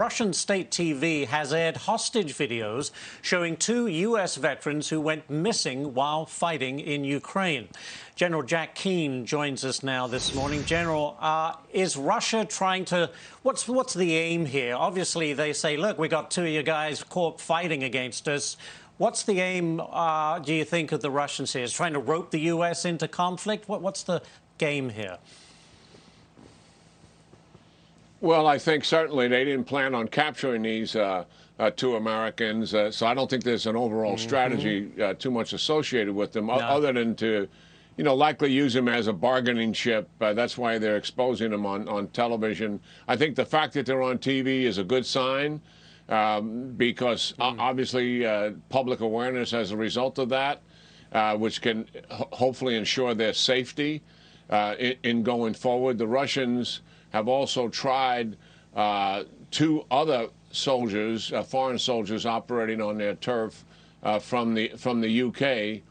Russian state TV has aired hostage videos showing two U.S. veterans who went missing while fighting in Ukraine. General Jack Keane joins us now this morning. General, is Russia trying to... What's the aim here? Obviously, they say, look, we got two of you guys caught fighting against us. What's the aim, do you think, of the Russians here? Is trying to rope the U.S. into conflict? What's the game here? Well, I think certainly they didn't plan on capturing these two Americans, so I don't think there's an overall strategy too much associated with them, other than to, likely use them as a bargaining chip. That's why they're exposing them on television. I think the fact that they're on TV is a good sign because obviously public awareness as a result of that, which can hopefully ensure their safety in going forward. The Russians have also tried two other soldiers, foreign soldiers operating on their turf from the UK,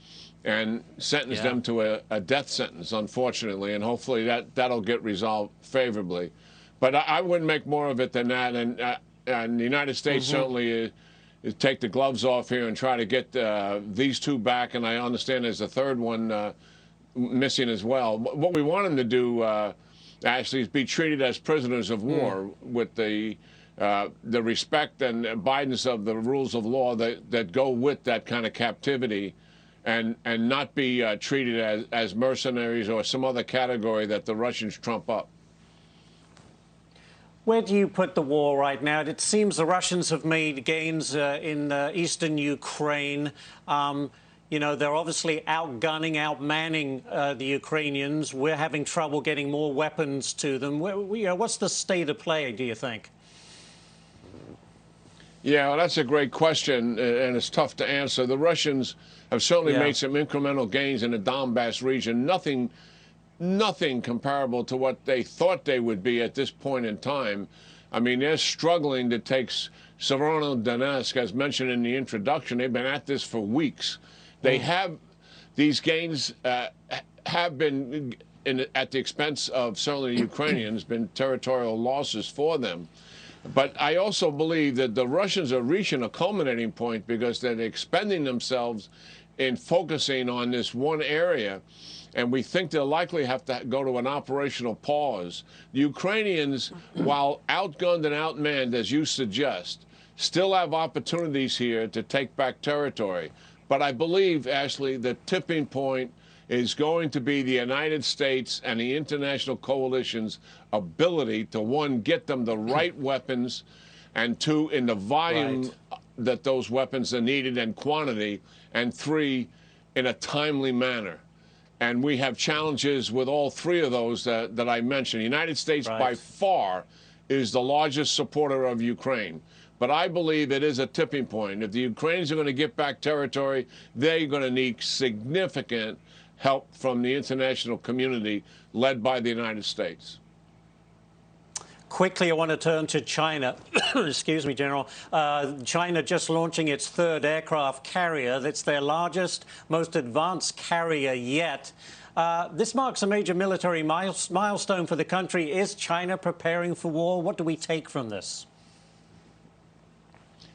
and sentenced them to a death sentence, unfortunately, and hopefully that'll get resolved favorably. But I wouldn't make more of it than that, and the United States certainly take the gloves off here and try to get these two back, and I understand there's a third one missing as well. What we want them to do actually is be treated as prisoners of war with the respect and abidance of the rules of law that go with that kind of captivity, and not be treated as mercenaries or some other category that the Russians trump up. Where do you put the war right now? It seems the Russians have made gains in eastern Ukraine. They're obviously outgunning, outmanning the Ukrainians. We're having trouble getting more weapons to them. What's the state of play, do you think? Yeah, well, that's a great question, and it's tough to answer. The Russians have certainly made some incremental gains in the Donbass region. Nothing comparable to what they thought they would be at this point in time. I mean, they're struggling to take Severodonetsk, as mentioned in the introduction. They've been at this for weeks. They have these gains have been at the expense of certainly the Ukrainians, been territorial losses for them. But I also believe that the Russians are reaching a culminating point because they're expending themselves in focusing on this one area, and we think they'll likely have to go to an operational pause. The Ukrainians, while outgunned and outmanned, as you suggest, still have opportunities here to take back territory. But I believe, Ashley, the tipping point is going to be the United States and the international coalition's ability to, one, get them the right weapons, and two, in the volume that those weapons are needed and quantity, and three, in a timely manner. And we have challenges with all three of those that I mentioned. The United States, by far, is the largest supporter of Ukraine. But I believe it is a tipping point. If the Ukrainians are going to get back territory, they're going to need significant help from the international community led by the United States. Quickly, I want to turn to China. Excuse me, General. China just launching its third aircraft carrier. That's their largest, most advanced carrier yet. This marks a major military milestone for the country. Is China preparing for war? What do we take from this?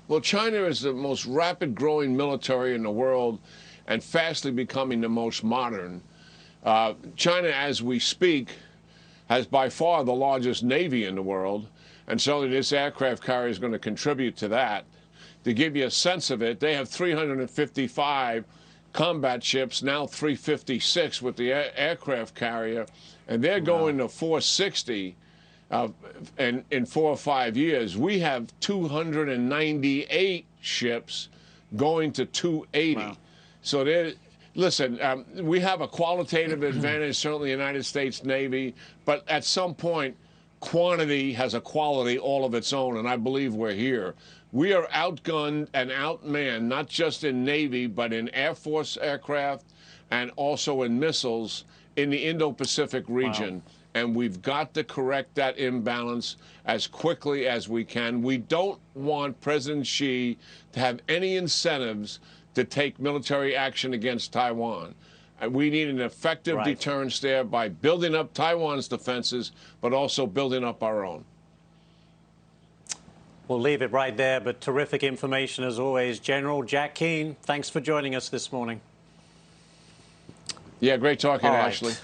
Well, China is the most rapid growing military in the world and fastly becoming the most modern. China, as we speak, has by far the largest navy in the world, and certainly this aircraft carrier is going to contribute to that. To give you a sense of it, they have 355 combat ships, now 356 with the aircraft carrier, and they're going to 460 in 4 or 5 years. We have 298 ships going to 280. So listen, we have a qualitative advantage, certainly the United States Navy, but at some point, quantity has a quality all of its own, and I believe we're here. We are outgunned and outmanned, not just in Navy, but in Air Force aircraft and also in missiles in the Indo-Pacific region. And we've got to correct that imbalance as quickly as we can. We don't want President Xi to have any incentives to take military action against Taiwan. We need an effective deterrence there by building up Taiwan's defenses, but also building up our own. We'll leave it right there, but terrific information as always. General Jack Keane, thanks for joining us this morning. Yeah, great talking, All right. Ashley.